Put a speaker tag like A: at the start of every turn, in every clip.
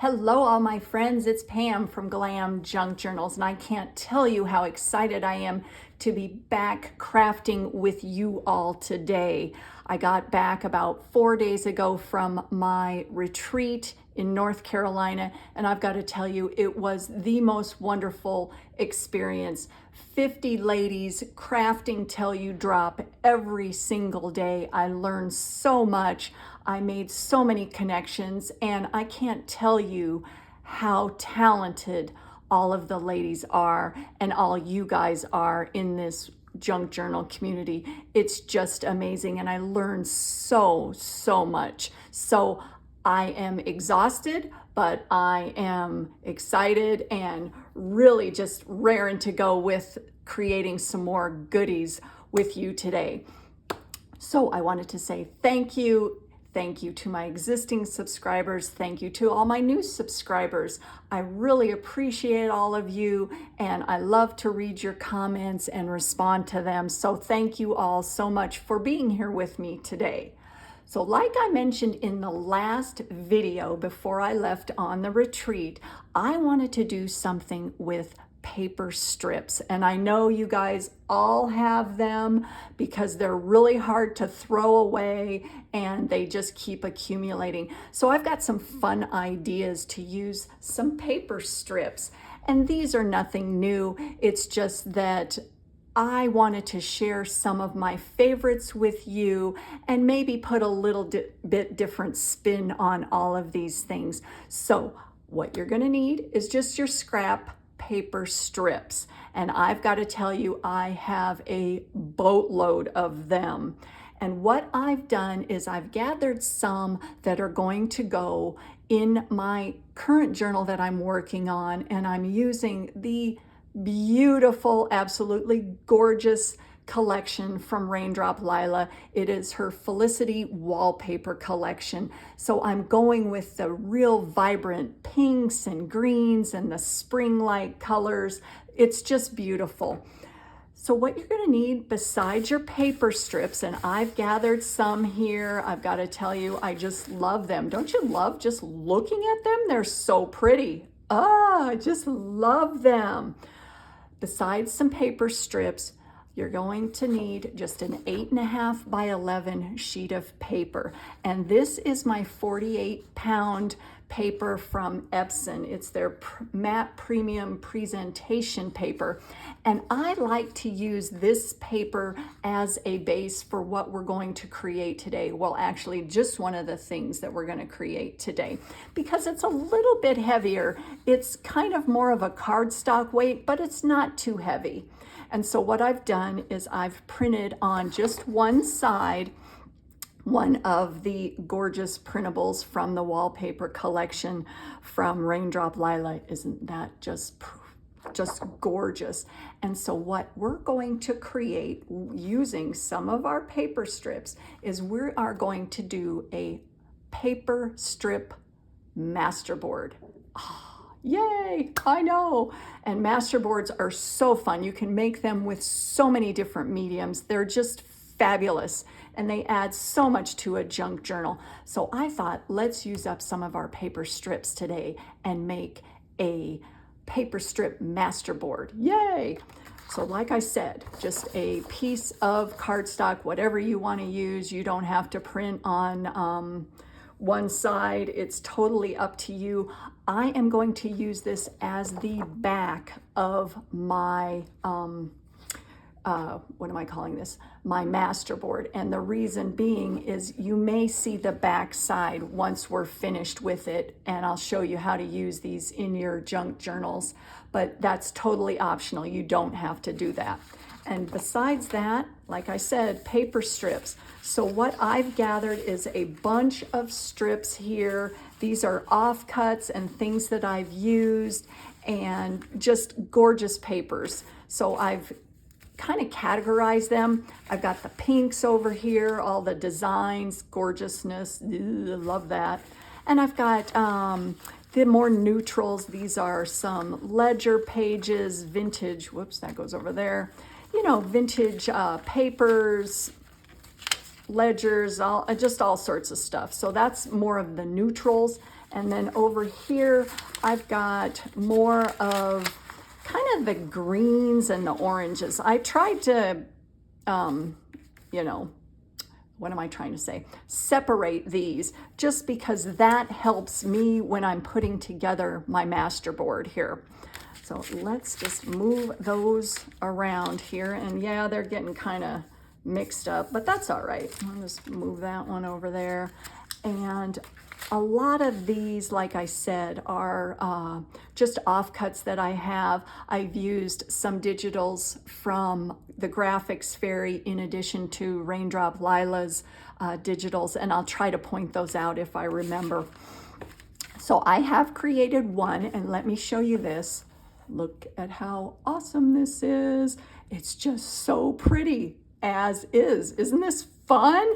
A: Hello, all my friends. It's Pam from GlamJunkJournals, and I can't tell you how excited I am to be back crafting with you all today. I got back about 4 days ago from my retreat in North Carolina, and I've got to tell you, it was the most wonderful experience. 50 ladies crafting till you drop every single day. I learned so much. I made so many connections, and I can't tell you how talented all of the ladies are and all you guys are in this junk journal community. It's just amazing, and I learned so much. So I am exhausted, but I am excited and really just raring to go with creating some more goodies with you today. So I wanted to say thank you. Thank you to my existing subscribers. Thank you to all my new subscribers. I really appreciate all of you, and I love to read your comments and respond to them. So thank you all so much for being here with me today. So like I mentioned in the last video before I left on the retreat, I wanted to do something with paper strips, and I know you guys all have them because they're really hard to throw away and they just keep accumulating. So I've got some fun ideas to use some paper strips, and these are nothing new. It's just that I wanted to share some of my favorites with you and maybe put a little bit different spin on all of these things. So what you're going to need is just your scrap paper strips, and I've got to tell you, I have a boatload of them. And what I've done is I've gathered some that are going to go in my current journal that I'm working on, and I'm using the beautiful, absolutely gorgeous collection from Raindrop Lila. It is her Felicity wallpaper collection. So I'm going with the real vibrant pinks and greens and the spring-like colors. It's just beautiful. So what you're going to need besides your paper strips, and I've gathered some here, I've got to tell you, I just love them. Don't you love just looking at them? They're so pretty. I just love them. Besides some paper strips, you're going to need just an 8.5 by 11 sheet of paper. And this is my 48-pound paper from Epson. It's their matte premium presentation paper. And I like to use this paper as a base for what we're going to create today. Well, actually, just one of the things that we're going to create today, because it's a little bit heavier. It's kind of more of a cardstock weight, but it's not too heavy. And so what I've done is I've printed on just one side one of the gorgeous printables from the wallpaper collection from Raindrop Lila. Isn't that just gorgeous? And so what we're going to create using some of our paper strips is we are going to do a paper strip masterboard. Yay, I know. And masterboards are so fun. You can make them with so many different mediums. They're just fabulous, and they add so much to a junk journal. So I thought, let's use up some of our paper strips today and make a paper strip masterboard. Yay! So like I said, just a piece of cardstock, whatever you want to use. You don't have to print on one side. It's totally up to you. I am going to use this as the back of my, what am I calling this? My masterboard. And the reason being is you may see the back side once we're finished with it, and I'll show you how to use these in your junk journals, but that's totally optional. You don't have to do that. And besides that, like I said, paper strips. So what I've gathered is a bunch of strips here. These are offcuts and things that I've used, and just gorgeous papers. So I've kind of categorized them. I've got the pinks over here, all the designs, gorgeousness, love that. And I've got the more neutrals. These are some ledger pages, vintage, whoops, that goes over there. You know, vintage papers, ledgers, just all sorts of stuff. So that's more of the neutrals. And then over here, I've got more of kind of the greens and the oranges. I tried to, you know, what am I trying to say? Separate these just because that helps me when I'm putting together my masterboard here. So let's just move those around here. And yeah, they're getting kind of mixed up, but that's all right. I'll just move that one over there. And a lot of these, like I said, are just offcuts that I have. I've used some digitals from the Graphics Fairy in addition to Raindrop Lila's digitals, and I'll try to point those out if I remember. So I have created one, and let me show you this. Look at how awesome this is. It's just so pretty as is. Isn't this fun?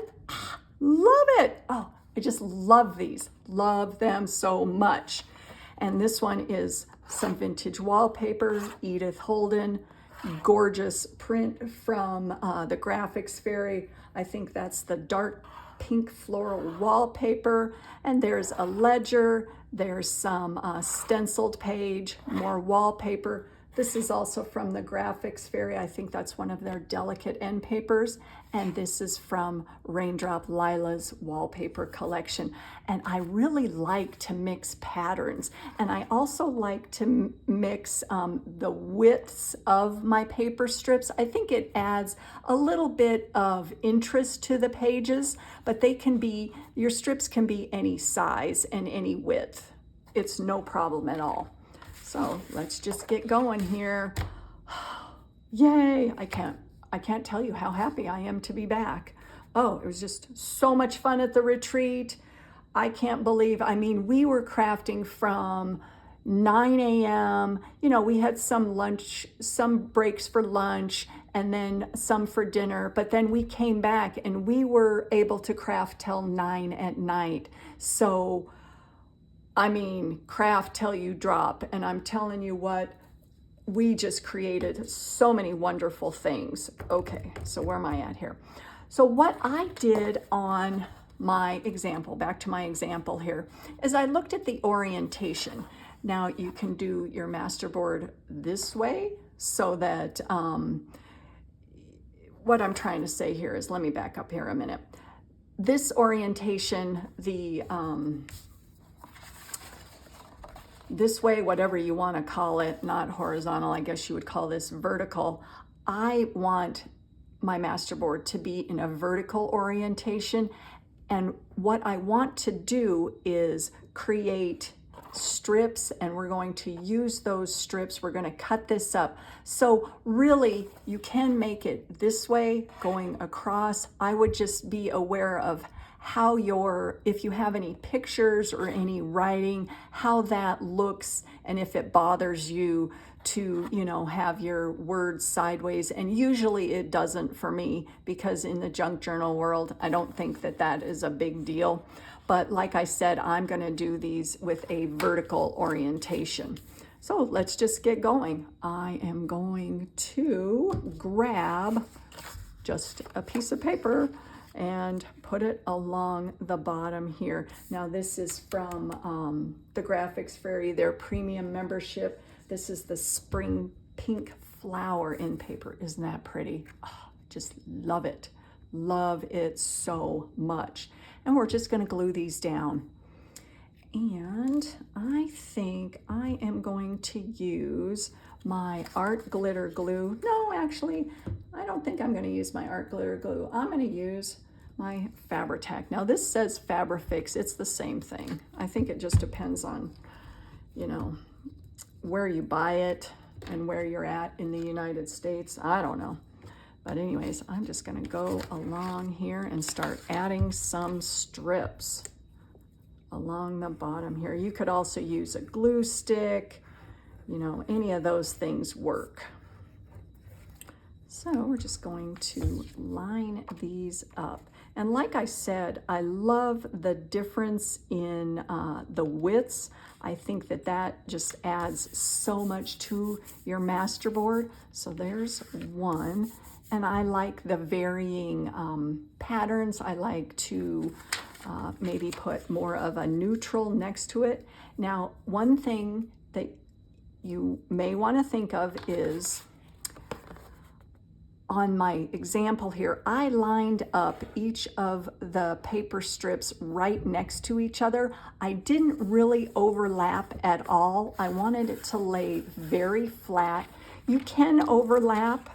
A: Love it. Oh, I just love these. Love them so much. And this one is some vintage wallpaper, Edith Holden, gorgeous print from the Graphics Fairy. I think that's the dark pink floral wallpaper. And there's a ledger. There's some stenciled page, more wallpaper. This is also from the Graphics Fairy. I think that's one of their delicate end papers. And this is from Raindrop Lila's wallpaper collection. And I really like to mix patterns. And I also like to mix the widths of my paper strips. I think it adds a little bit of interest to the pages, but they can be, your strips can be any size and any width. It's no problem at all. So let's just get going here. Yay, I can't tell you how happy I am to be back. Oh, it was just so much fun at the retreat. I can't believe, I mean, we were crafting from 9 a.m. You know, we had some lunch, some breaks for lunch, and then some for dinner, but then we came back and we were able to craft till 9 at night. So I mean, craft till you drop. And I'm telling you what, we just created so many wonderful things. Okay, so where am I at here? So what I did on my example, back to my example here, is I looked at the orientation. Now you can do your masterboard this way so that, what I'm trying to say here is, let me back up here a minute. This orientation, this way, whatever you want to call it, not horizontal, I guess you would call this vertical. I want my masterboard to be in a vertical orientation. And what I want to do is create strips, and we're going to use those strips. We're going to cut this up. So really, you can make it this way going across. I would just be aware of how if you have any pictures or any writing, how that looks, and if it bothers you to, you know, have your words sideways. And usually it doesn't for me, because in the junk journal world, I don't think that that is a big deal. But like I said, I'm gonna do these with a vertical orientation. So let's just get going. I am going to grab just a piece of paper and put it along the bottom here. Now this is from the Graphics Fairy, their premium membership. This is the spring pink flower in paper. Isn't that pretty? Oh, just love it. Love it so much. And we're just gonna glue these down. And I think I am going to use my art glitter glue. No, actually, I don't think I'm gonna use my art glitter glue. I'm gonna use my Fabri-Tac. Now this says Fabrifix, it's the same thing. I think it just depends on, you know, where you buy it and where you're at in the United States. I don't know. But anyways, I'm just gonna go along here and start adding some strips along the bottom here. You could also use a glue stick, you know, any of those things work. So we're just going to line these up. And like I said, I love the difference in the widths. I think that that just adds so much to your masterboard. So there's one. And I like the varying patterns. I like to maybe put more of a neutral next to it. Now, one thing that you may want to think of is, on my example here, I lined up each of the paper strips right next to each other. I didn't really overlap at all. I wanted it to lay very flat. You can overlap,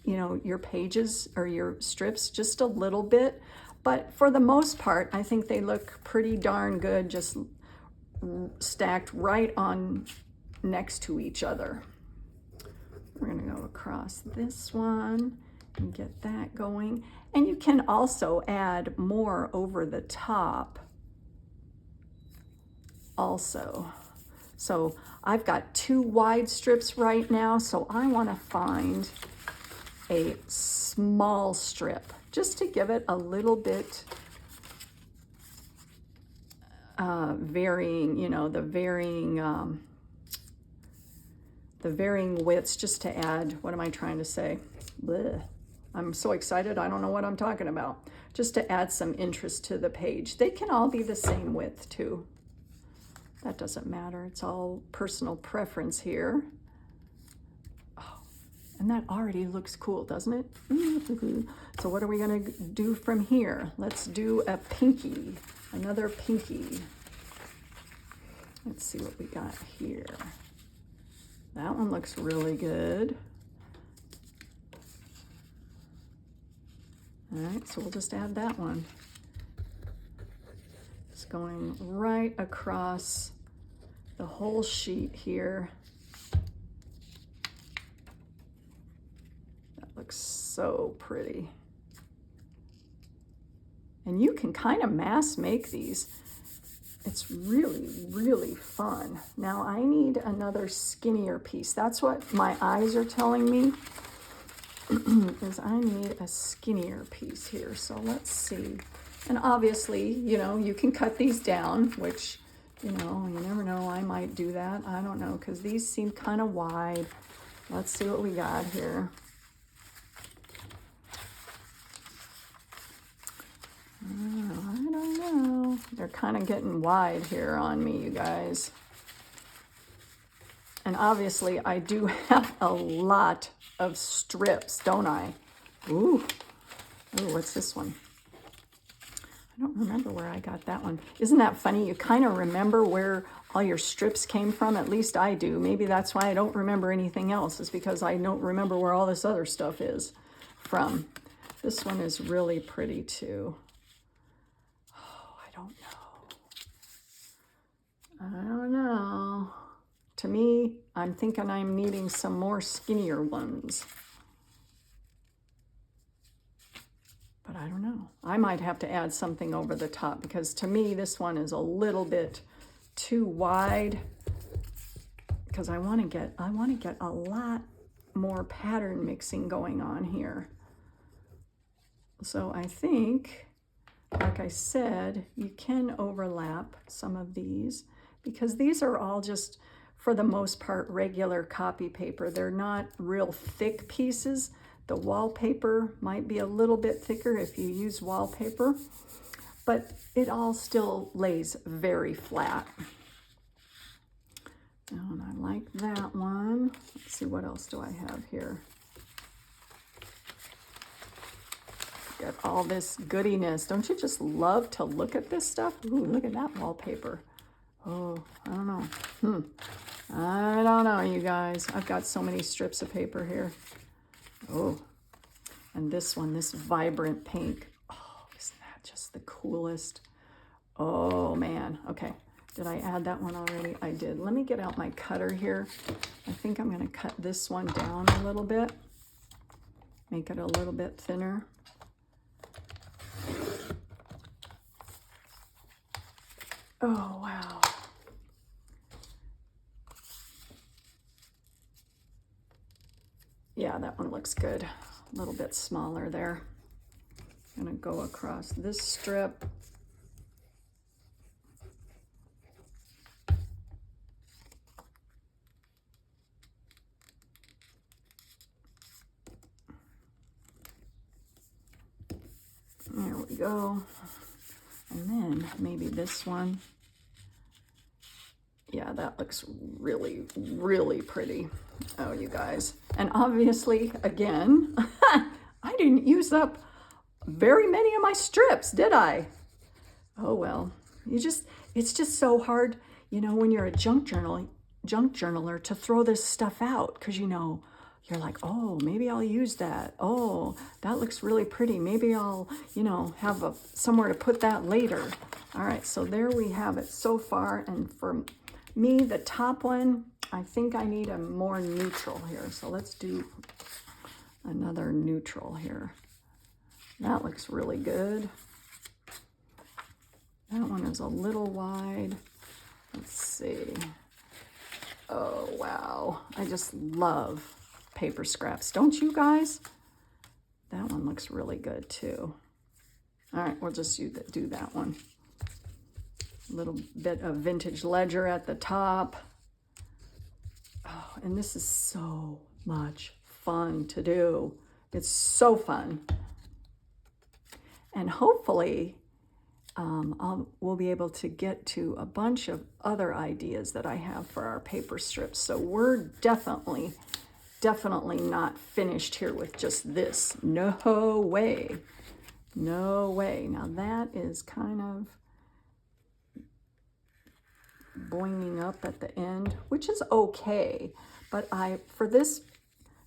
A: you know, your pages or your strips just a little bit, but for the most part, I think they look pretty darn good, just stacked right on next to each other. We're gonna go across this one and get that going. And you can also add more over the top also. So I've got 2 wide strips right now, so I wanna find a small strip just to give it a little bit varying, you know, the varying widths, just to add, what am I trying to say? Blech. I'm so excited, I don't know what I'm talking about. Just to add some interest to the page. They can all be the same width too. That doesn't matter, it's all personal preference here. Oh, and that already looks cool, doesn't it? So what are we gonna do from here? Let's do a pinky, another pinky. Let's see what we got here. That one looks really good. All right, so we'll just add that one. It's going right across the whole sheet here. That looks so pretty. And you can kind of mass make these. It's really, really fun. Now I need another skinnier piece. That's what my eyes are telling me, is I need a skinnier piece here. So let's see. And obviously, you know, you can cut these down, which, you know, you never know, I might do that. I don't know, because these seem kind of wide. Let's see what we got here. I don't know. They're kind of getting wide here on me, you guys. And obviously, I do have a lot of strips, don't I? Ooh. Ooh, what's this one? I don't remember where I got that one. Isn't that funny? You kind of remember where all your strips came from. At least I do. Maybe that's why I don't remember anything else, is because I don't remember where all this other stuff is from. This one is really pretty too. I don't know. To me, I'm thinking I'm needing some more skinnier ones. But I don't know. I might have to add something over the top, because to me, this one is a little bit too wide, because I want to get a lot more pattern mixing going on here. So I think, like I said, you can overlap some of these, because these are all just, for the most part, regular copy paper. They're not real thick pieces. The wallpaper might be a little bit thicker if you use wallpaper, but it all still lays very flat. And I like that one. Let's see, what else do I have here? Got all this goodiness. Don't you just love to look at this stuff? Ooh, look at that wallpaper. Oh, I don't know. I don't know, you guys. I've got so many strips of paper here. Oh, and this one, this vibrant pink. Oh, isn't that just the coolest? Oh, man. Okay, did I add that one already? I did. Let me get out my cutter here. I think I'm going to cut this one down a little bit. Make it a little bit thinner. Oh, wow. Yeah, that one looks good. A little bit smaller there. I'm gonna go across this strip. There we go. And then maybe this one. Yeah, that looks really, really pretty. Oh, you guys. And obviously, again, I didn't use up very many of my strips, did I? Oh, well, it's just so hard, you know, when you're a junk journaler to throw this stuff out, because, you know, you're like, oh, maybe I'll use that. Oh, that looks really pretty. Maybe I'll, you know, have somewhere to put that later. All right, so there we have it so far. And for me, the top one, I think I need a more neutral here. So let's do another neutral here. That looks really good. That one is a little wide. Let's see. Oh, wow. I just love paper scraps. Don't you guys? That one looks really good too. All right, we'll just do that one. A little bit of vintage ledger at the top. Oh, and this is so much fun to do. It's so fun. And hopefully we'll be able to get to a bunch of other ideas that I have for our paper strips. So we're definitely not finished here with just this. No way. No way. Now that is kind of boinging up at the end, which is okay. But for this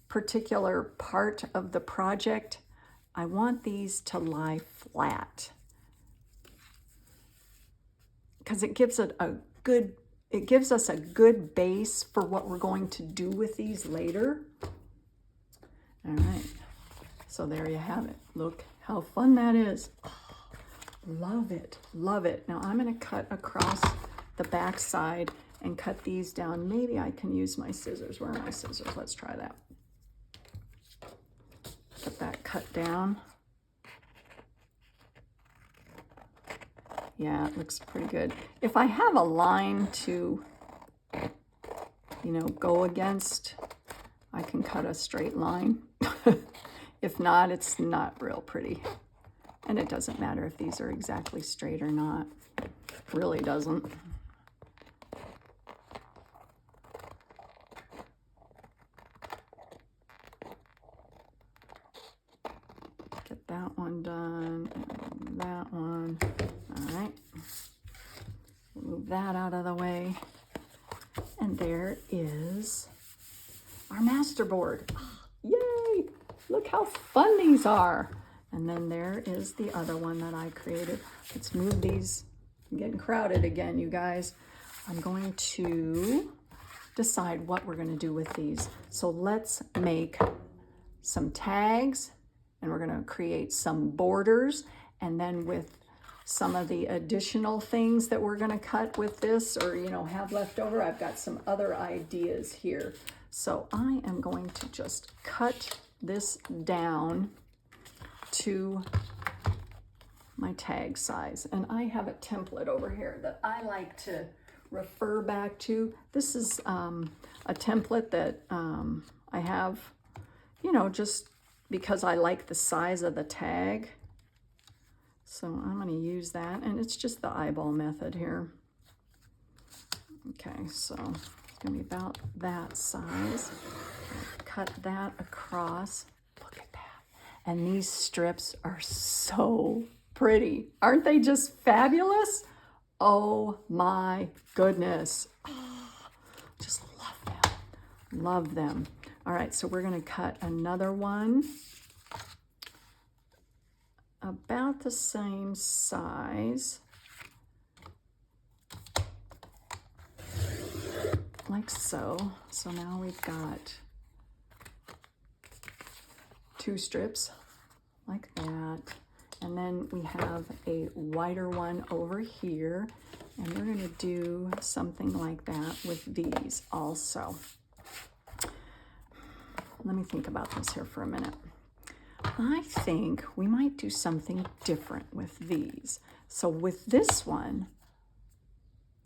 A: particular part of the project, I want these to lie flat, because it gives us a good base for what we're going to do with these later. All right, so there you have it. Look how fun that is. Love it, love it. Now I'm going to cut across the back side and cut these down. Maybe I can use my scissors. Where are my scissors? Let's try that. Get that cut down. Yeah, it looks pretty good. If I have a line to, you know, go against, I can cut a straight line. If not, it's not real pretty. And it doesn't matter if these are exactly straight or not. It really doesn't. Get that one done, and that one. All right. Move that out of the way. And there is our masterboard. Yay! Look how fun these are. And then there is the other one that I created. Let's move these. I'm getting crowded again, you guys. I'm going to decide what we're going to do with these. So let's make some tags, and we're going to create some borders, and then with some of the additional things that we're going to cut with this, or, you know, have left over, I've got some other ideas here. So I am going to just cut this down to my tag size. And I have a template over here that I like to refer back to. This is a template that I have, you know, just because I like the size of the tag. So I'm going to use that, and it's just the eyeball method here. Okay, so it's going to be about that size. Cut that across. Look at that. And these strips are so pretty. Aren't they just fabulous? Oh my goodness. Oh, just love them. Love them. All right, so we're going to cut another one about the same size, like so. So now we've got 2 strips like that, and then we have a wider one over here, and we're going to do something like that with these also. Let me think about this here for a minute. I think we might do something different with these. So with this one,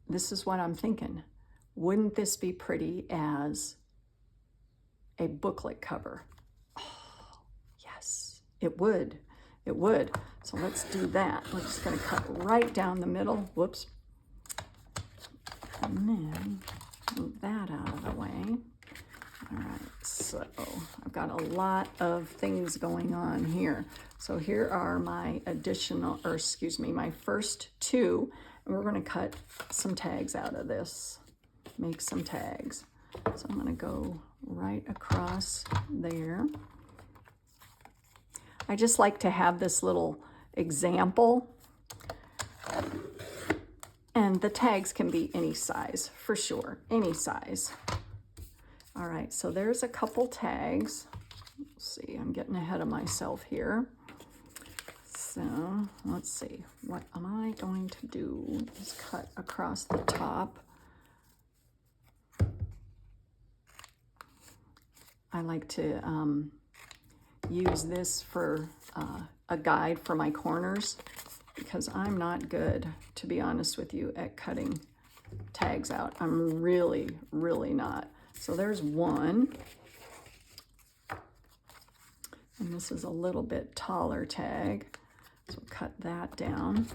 A: this is what I'm thinking. Wouldn't this be pretty as a booklet cover? Oh, yes, it would. it would. So let's do that. We're just gonna cut right down the middle. Whoops. And then move that out of the way. All right, so I've got a lot of things going on here. So here are my additional, or excuse me, my first two, and we're gonna cut some tags out of this, make some tags. So I'm gonna go right across there. I just like to have this little example, and the tags can be any size, for sure, any size. All right, so there's a couple tags. Let's see, I'm getting ahead of myself here. So let's see, what am I going to do is cut across the top. I like to use this for a guide for my corners, because I'm not good, to be honest with you, at cutting tags out. I'm really, really not. So there's one, and this is a little bit taller tag, so cut that down.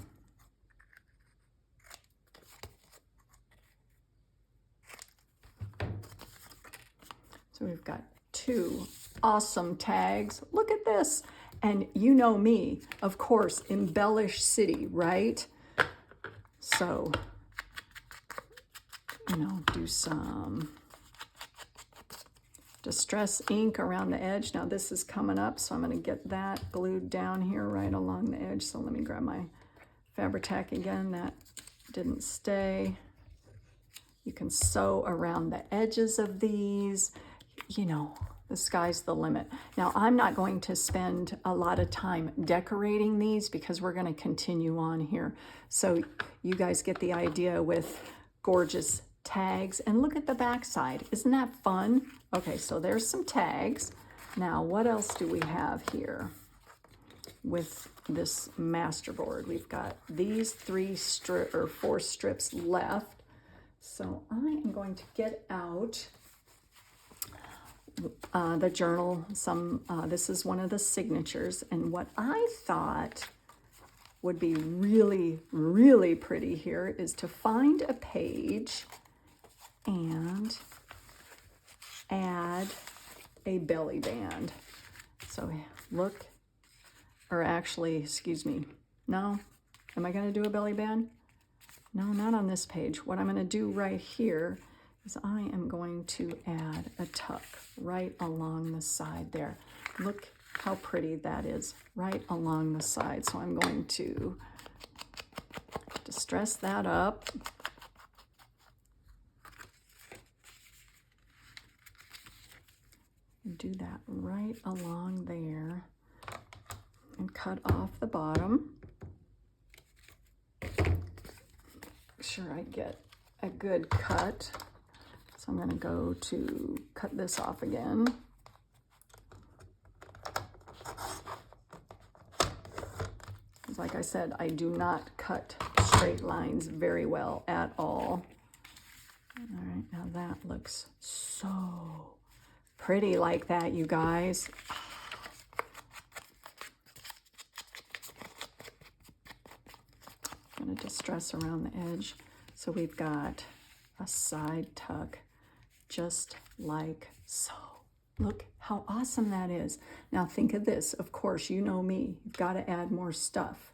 A: So we've got two awesome tags. Look at this. And you know me, of course, embellish city, right? So, you know, do some distress ink around the edge. Now this is coming up, so I'm going to get that glued down here right along the edge. So let me grab my Fabri-Tac again. That didn't stay. You can sew around the edges of these. You know, the sky's the limit. Now, I'm not going to spend a lot of time decorating these because we're going to continue on here. So you guys get the idea with gorgeous tags. And look at the back side. Isn't that fun? Okay, so there's some tags. Now, what else do we have here with this masterboard? We've got these four strips left. So I am going to get out the journal. This is one of the signatures, and what I thought would be really, really pretty here is to find a page and add a belly band. So look, or actually, excuse me, no, am I going to do a belly band? No, not on this page. What I'm going to do right here is I am going to add a tuck right along the side there. Look how pretty that is, right along the side. So I'm going to distress that up. Do that right along there and cut off the bottom. Make sure I get a good cut. So I'm going to go to cut this off again. Like I said, I do not cut straight lines very well at all. All right, now that looks so pretty like that, you guys. I'm going to distress around the edge. So we've got a side tuck just like so. Look how awesome that is. Now think of this. Of course, you know me. You've got to add more stuff.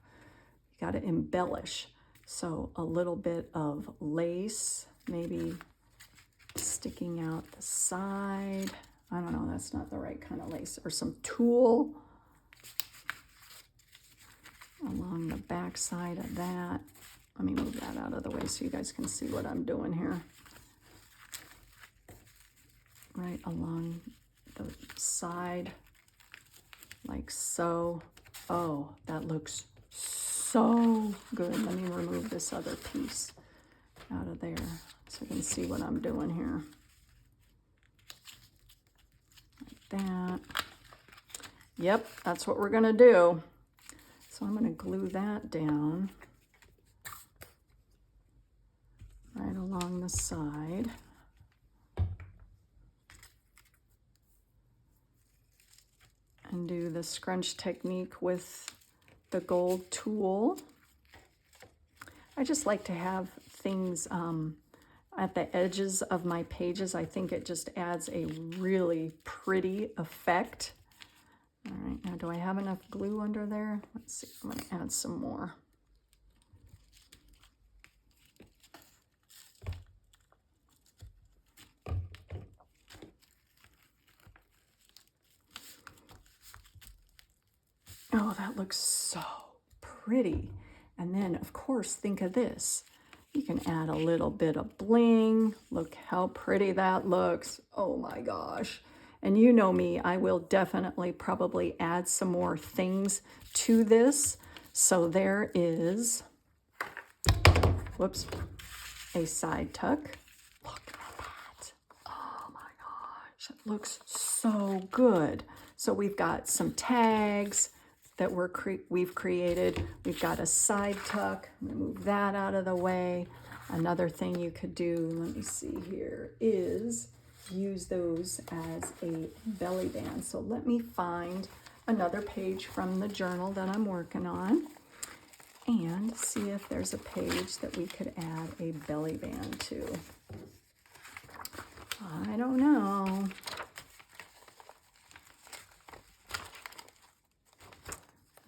A: You got to embellish. So a little bit of lace, maybe sticking out the side. I don't know, that's not the right kind of lace. Or some tulle along the back side of that. Let me move that out of the way so you guys can see what I'm doing here. Right along the side, like so. Oh, that looks so good. Let me remove this other piece out of there so you can see what I'm doing here. Like that. Yep, that's what we're gonna do. So I'm gonna glue that down right along the side. And do the scrunch technique with the gold tool. I just like to have things at the edges of my pages. I think it just adds a really pretty effect. All right, now do I have enough glue under there? Let's see, I'm going to add some more. Oh, that looks so pretty. And then, of course, think of this. You can add a little bit of bling. Look how pretty that looks. Oh my gosh. And you know me, I will definitely probably add some more things to this. So there is, whoops, a side tuck. Look at that. Oh my gosh, it looks so good. So we've got some tags that we've created. We've got a side tuck. I'm gonna move that out of the way. Another thing you could do, let me see here, is use those as a belly band. So let me find another page from the journal that I'm working on and see if there's a page that we could add a belly band to. I don't know.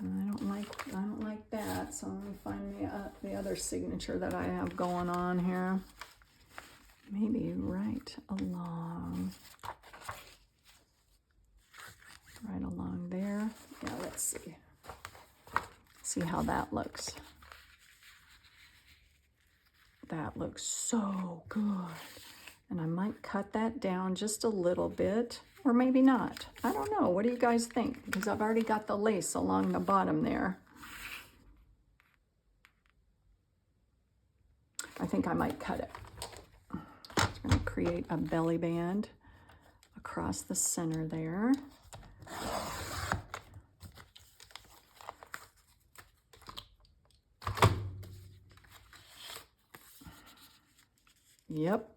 A: I don't like that, so let me find the other signature that I have going on here. Maybe right along there. Yeah, let's see. See how that looks. That looks so good. And I might cut that down just a little bit, or maybe not. I don't know. What do you guys think? Because I've already got the lace along the bottom there. I think I might cut it. It's going to create a belly band across the center there. Yep,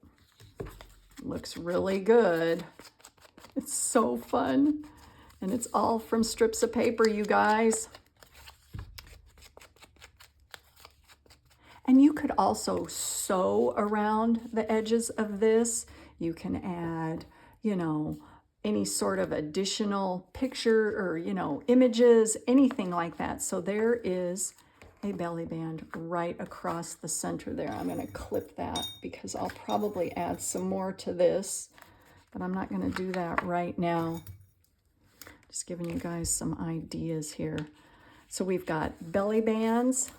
A: looks really good. It's so fun. And it's all from strips of paper, you guys. And you could also sew around the edges of this. You can add, you know, any sort of additional picture or, you know, images, anything like that. So there is a belly band right across the center there. I'm going to clip that because I'll probably add some more to this, but I'm not going to do that right now. Just giving you guys some ideas here. So we've got belly bands.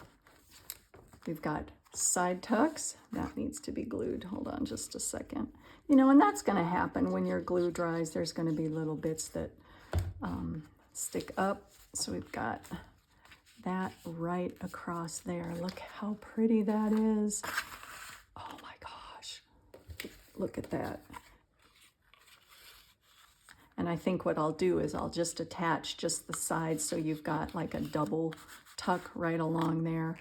A: We've got side tucks. That needs to be glued. Hold on just a second. You know, and that's going to happen when your glue dries. There's going to be little bits that stick up. So we've got that right across there. Look how pretty that is. Oh my gosh. Look at that. And I think what I'll do is I'll just attach just the sides so you've got like a double tuck right along there.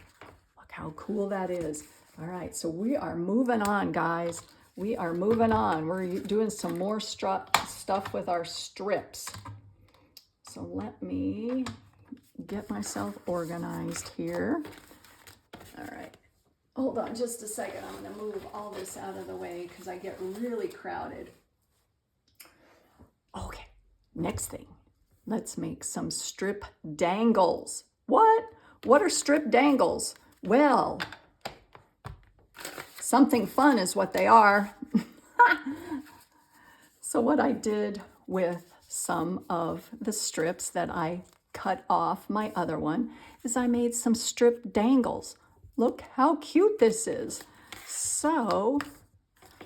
A: Look how cool that is. All right, so we are moving on, guys. We are moving on. We're doing some more stuff with our strips. So let me get myself organized here. All right, hold on just a second. I'm going to move all this out of the way because I get really crowded. Okay, next thing, let's make some strip dangles. What? What are strip dangles? Well, something fun is what they are. So what I did with some of the strips that I cut off my other one is I made some strip dangles. Look how cute this is. So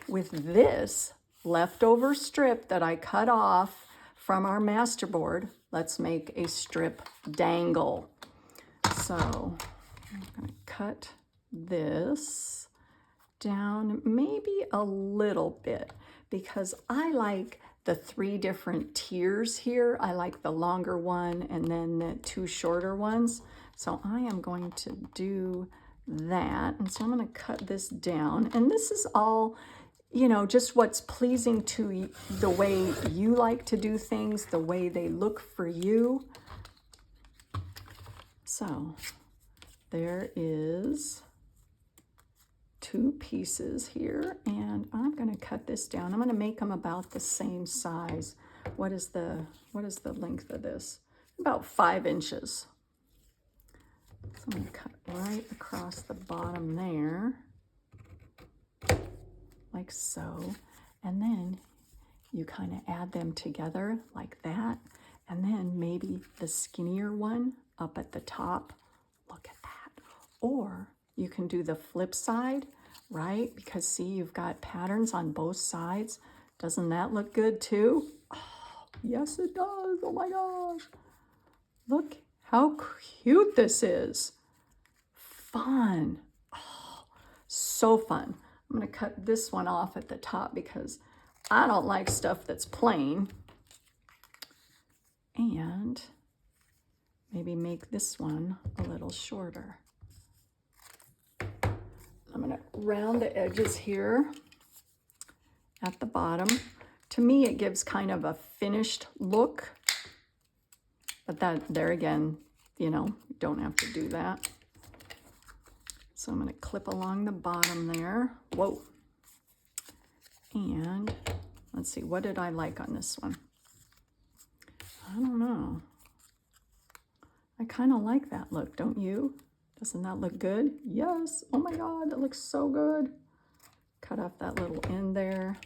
A: with this leftover strip that I cut off from our masterboard, let's make a strip dangle. So I'm going to cut this down maybe a little bit because I like the 3 different tiers here. I like the longer one and then the 2 shorter ones. So I am going to do that. And so I'm going to cut this down. And this is all, you know, just what's pleasing to the way you like to do things, the way they look for you. So there is 2 pieces here, and I'm going to cut this down. I'm going to make them about the same size. What is the length of this? About 5 inches. So I'm going to cut right across the bottom there, like so, and then you kind of add them together like that, and then maybe the skinnier one up at the top. Look at that. Or you can do the flip side, right? Because see, you've got patterns on both sides. Doesn't that look good too? Oh, yes, it does. Oh my gosh. Look how cute this is. Fun. Oh, so fun. I'm going to cut this one off at the top because I don't like stuff that's plain. And maybe make this one a little shorter. I'm going to round the edges here at the bottom. To me, it gives kind of a finished look. But that, there again, you know, you don't have to do that. So I'm going to clip along the bottom there. Whoa. And let's see, what did I like on this one? I don't know. I kind of like that look, don't you? Doesn't that look good? Yes. Oh my God, that looks so good. Cut off that little end there.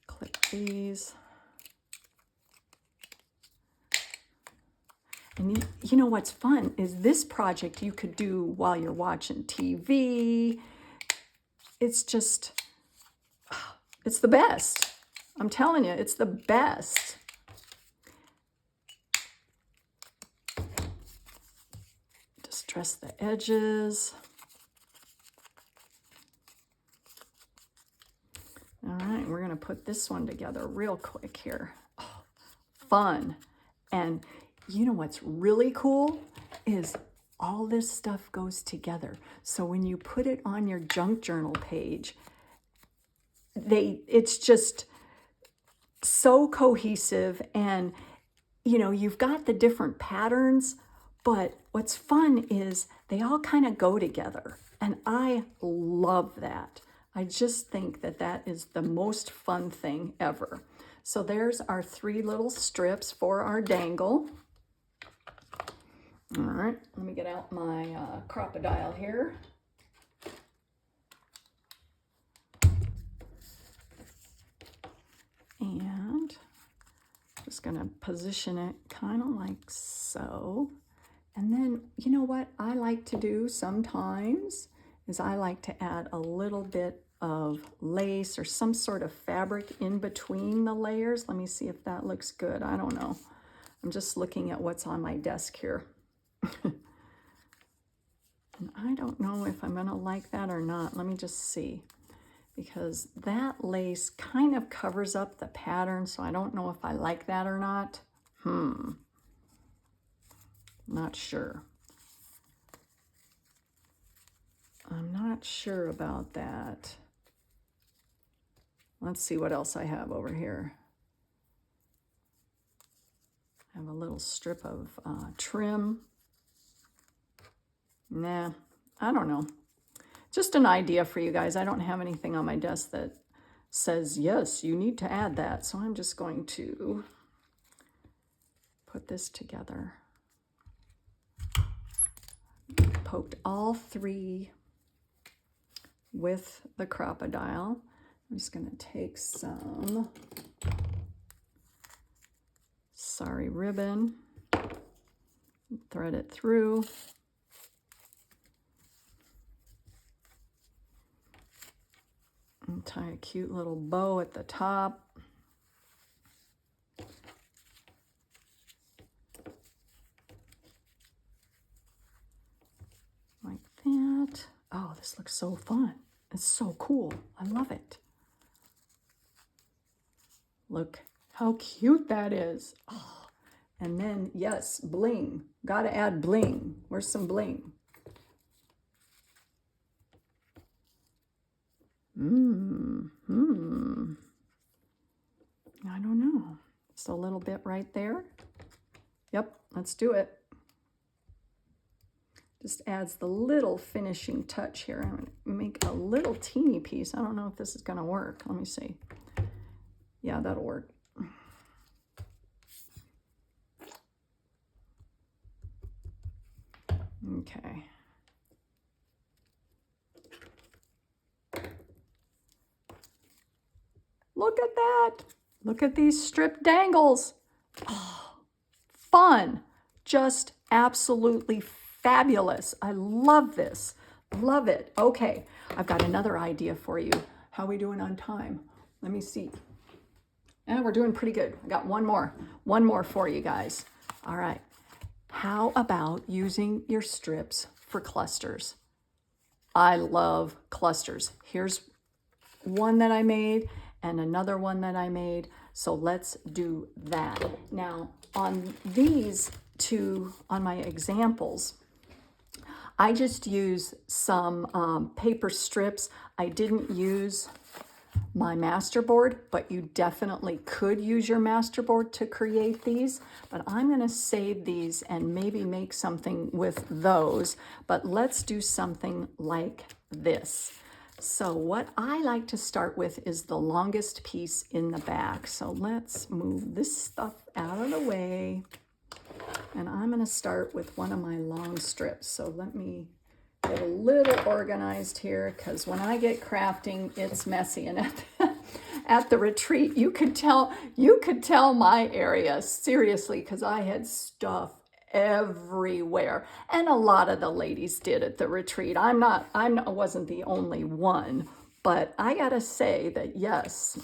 A: Clip these. And you know what's fun is this project you could do while you're watching TV. It's just, it's the best. I'm telling you, it's the best. Distress the edges. All right, we're gonna put this one together real quick here. Oh, fun. And you know what's really cool is all this stuff goes together. So when you put it on your junk journal page, it's just so cohesive, and you know, you've got the different patterns, but what's fun is they all kind of go together, and I love that. I just think that that is the most fun thing ever. So there's our 3 little strips for our dangle. All right, let me get out my crocodile here. And just gonna position it kind of like so. And then, you know what I like to do sometimes is I like to add a little bit of lace or some sort of fabric in between the layers. Let me see if that looks good. I don't know. I'm just looking at what's on my desk here. And I don't know if I'm gonna like that or not. Let me just see, because that lace kind of covers up the pattern, so I don't know if I like that or not. Not sure. I'm not sure about that. Let's see what else I have over here. I have a little strip of trim. Nah, I don't know. Just an idea for you guys. I don't have anything on my desk that says, yes, you need to add that. So I'm just going to put this together. Poked all 3 with the crocodile. I'm just going to take some sari ribbon, thread it through. And tie a cute little bow at the top. Like that. Oh, this looks so fun. It's so cool. I love it. Look how cute that is. Oh, and then, yes, bling. Gotta add bling. Where's some bling? I don't know. Just a little bit right there. Yep, let's do it. Just adds the little finishing touch here. I'm gonna make a little teeny piece. I don't know if this is gonna work. Let me see. Yeah, that'll work. Okay. Look at that. Look at these strip dangles. Oh, fun. Just absolutely fabulous. I love this. Love it. Okay, I've got another idea for you. How are we doing on time? Let me see. And we're doing pretty good. I got one more for you guys. All right. How about using your strips for clusters? I love clusters. Here's one that I made and another one that I made. So let's do that. Now on these two, on my examples, I just use some paper strips. I didn't use my masterboard, but you definitely could use your masterboard to create these. But I'm going to save these and maybe make something with those. But let's do something like this. So what I like to start with is the longest piece in the back. So let's move this stuff out of the way. And I'm going to start with one of my long strips. So let me get a little organized here, because when I get crafting, it's messy. And at the retreat, you could tell my area, seriously, because I had stuff everywhere. And a lot of the ladies did at the retreat. I wasn't the only one, but I gotta say that yes,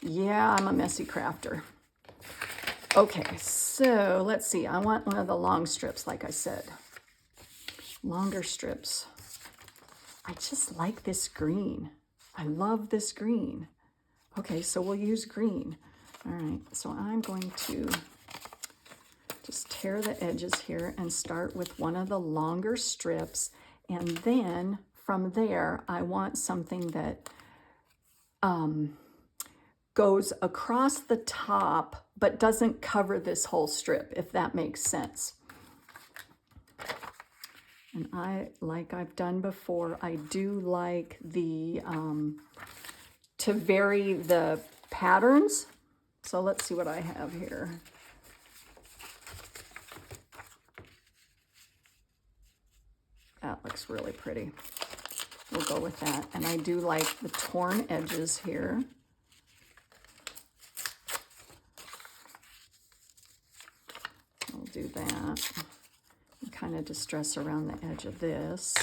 A: yeah, I'm a messy crafter. Okay, so let's see. I want one of the long strips, like I said. Longer strips. I just like this green. I love this green. Okay, so we'll use green. All right, so I'm going to just tear the edges here and start with one of the longer strips. And then from there, I want something that goes across the top, but doesn't cover this whole strip, if that makes sense. And like I've done before, I do like the, to vary the patterns. So let's see what I have here. That looks really pretty. We'll go with that. And I do like the torn edges here. We'll do that. And kind of distress around the edge of this.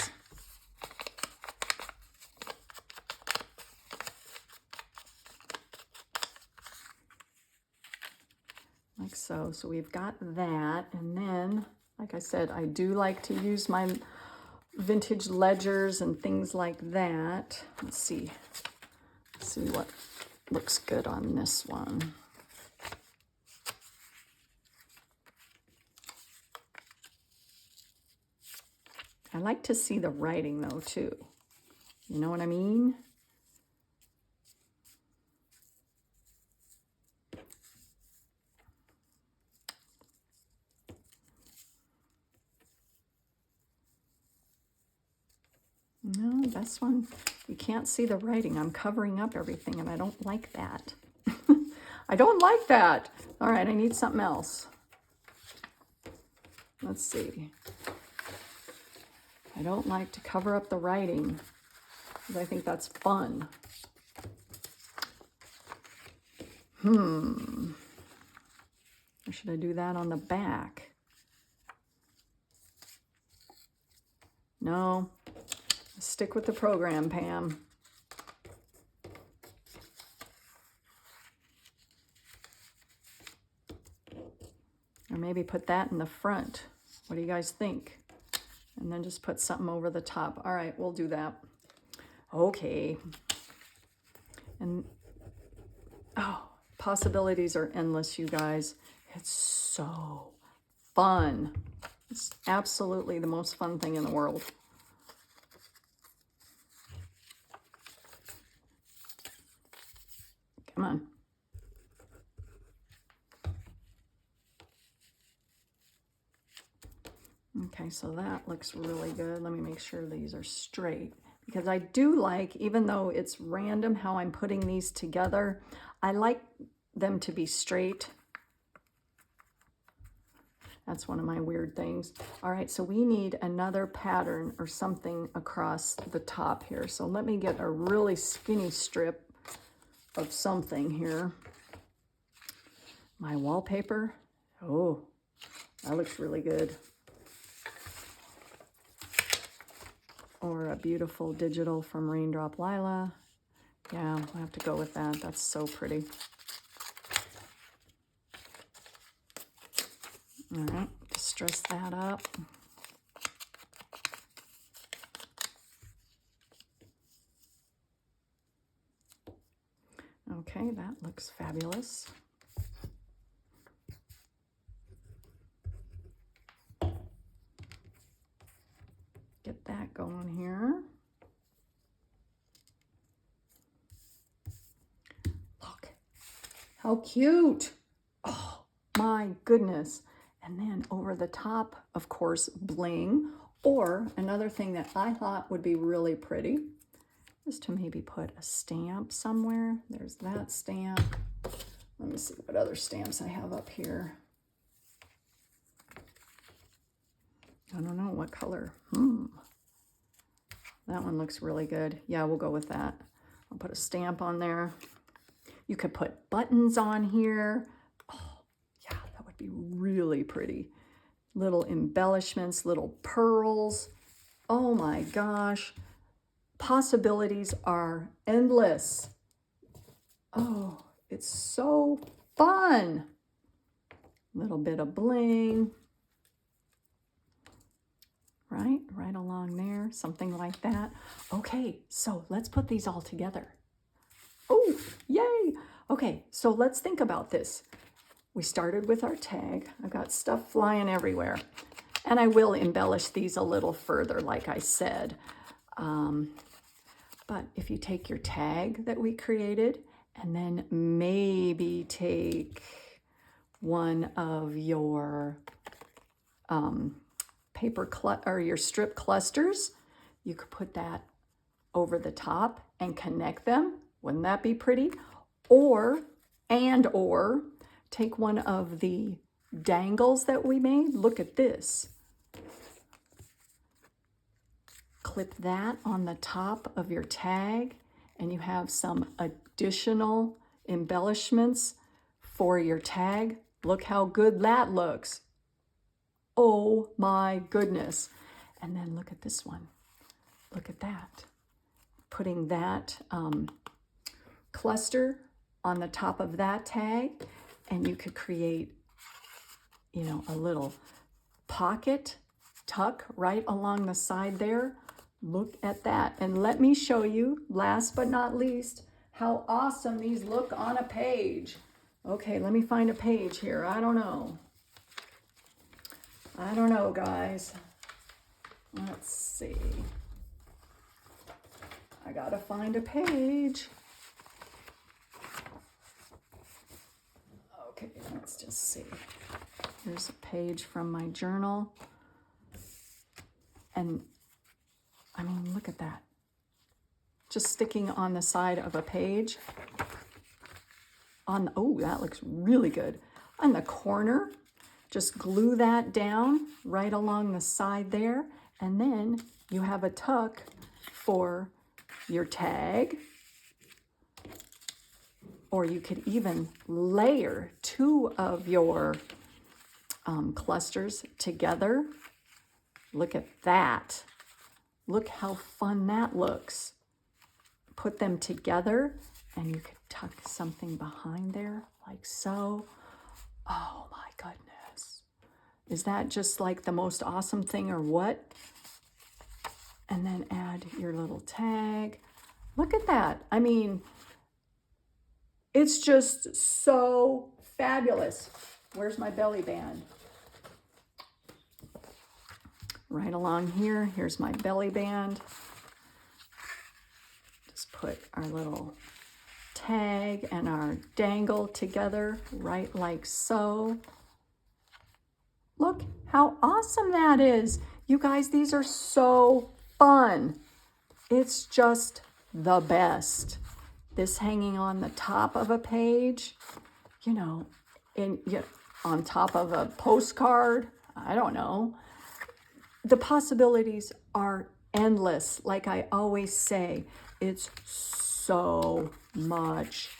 A: Like so. So we've got that. And then, like I said, I do like to use my vintage ledgers and things like that. Let's see what looks good on this one. I like to see the writing though too. You know what I mean? No, this one, you can't see the writing. I'm covering up everything and I don't like that. I don't like that. All right, I need something else. Let's see. I don't like to cover up the writing because I think that's fun. Or should I do that on the back? No. Stick with the program, Pam. Or maybe put that in the front. What do you guys think? And then just put something over the top. All right, we'll do that. Okay. And, oh, possibilities are endless, you guys. It's so fun. It's absolutely the most fun thing in the world. Come on. Okay, so that looks really good. Let me make sure these are straight, because I do like, even though it's random how I'm putting these together, I like them to be straight. That's one of my weird things. All right, so we need another pattern or something across the top here. So let me get a really skinny strip of something here. My wallpaper. Oh, that looks really good. Or a beautiful digital from Raindrop Lila. Yeah, I have to go with that. That's so pretty. All right, distress that up. Okay, that looks fabulous. Get that going here. Look, how cute. Oh my goodness. And then over the top, of course, bling. Or another thing that I thought would be really pretty is to maybe put a stamp somewhere. There's that stamp. Let me see what other stamps I have up here. I don't know what color. That one looks really good. Yeah, we'll go with that. I'll put a stamp on there. You could put buttons on here. Oh, yeah, that would be really pretty. Little embellishments, little pearls. Oh my gosh. Possibilities are endless. Oh, it's so fun. Little bit of bling. Right along there, something like that. Okay, so let's put these all together. Oh, yay. Okay, so let's think about this. We started with our tag. I've got stuff flying everywhere. And I will embellish these a little further, like I said. But if you take your tag that we created and then maybe take one of your or your strip clusters, you could put that over the top and connect them. Wouldn't that be pretty? Or take one of the dangles that we made. Look at this. Clip that on the top of your tag, and you have some additional embellishments for your tag. Look how good that looks. Oh my goodness. And then look at this one. Look at that. Putting that cluster on the top of that tag, and you could create, you know, a little pocket tuck right along the side there. Look at that. And let me show you, last but not least, how awesome these look on a page. Okay, let me find a page here. I don't know, guys. Let's see. I gotta find a page. Okay, let's just see. Here's a page from my journal. And I mean, look at that. Just sticking on the side of a page. Oh, that looks really good. On the corner, just glue that down right along the side there. And then you have a tuck for your tag. Or you could even layer two of your clusters together. Look at that. Look how fun that looks. Put them together and you could tuck something behind there like so. Oh my goodness. Is that just like the most awesome thing or what? And then add your little tag. Look at that. I mean, it's just so fabulous. Where's my belly band? Right along here, here's my belly band. Just put our little tag and our dangle together, right like so. Look how awesome that is. You guys, these are so fun. It's just the best. This hanging on the top of a page, you know, on top of a postcard, I don't know. The possibilities are endless. Like I always say, it's so much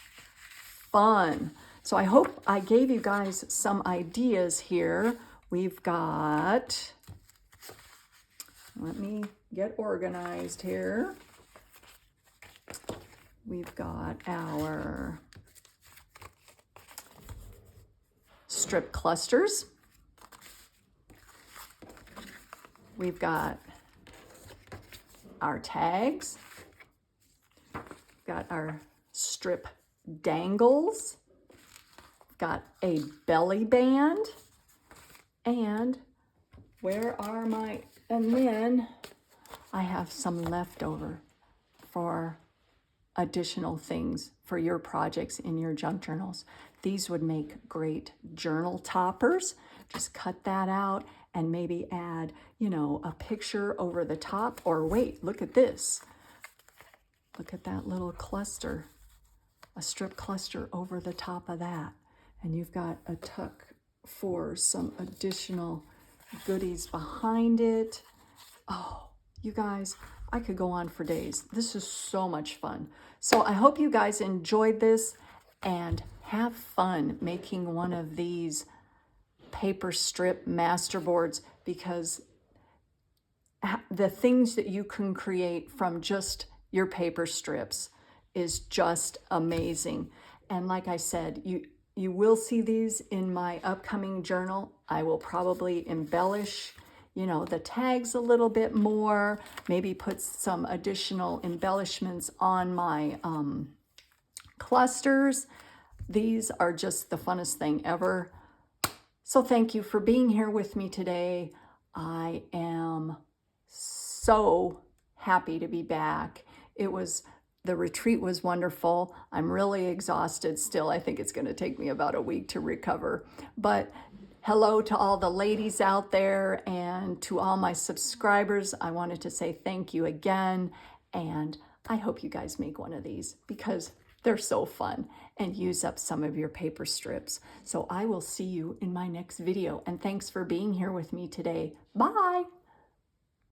A: fun. So I hope I gave you guys some ideas here. We've got, let me get organized here. We've got our strip clusters. We've got our tags. We've got our strip dangles. Got a belly band. And where are my, and then I have some leftover for additional things for your projects in your junk journals. These would make great journal toppers. Just cut that out and maybe add, you know, a picture over the top, or wait, look at this. Look at that little cluster, a strip cluster over the top of that. And you've got a tuck for some additional goodies behind it. Oh, you guys, I could go on for days. This is so much fun. So I hope you guys enjoyed this and have fun making one of these paper strip masterboards, because the things that you can create from just your paper strips is just amazing. And like I said, you will see these in my upcoming journal. I will probably embellish, you know, the tags a little bit more, maybe put some additional embellishments on my clusters. These are just the funnest thing ever. So thank you for being here with me today. I am so happy to be back. The retreat was wonderful. I'm really exhausted still. I think it's going to take me about a week to recover. But hello to all the ladies out there, and to all my subscribers. I wanted to say thank you again. And I hope you guys make one of these, because they're so fun and use up some of your paper strips. So I will see you in my next video. And thanks for being here with me today. Bye.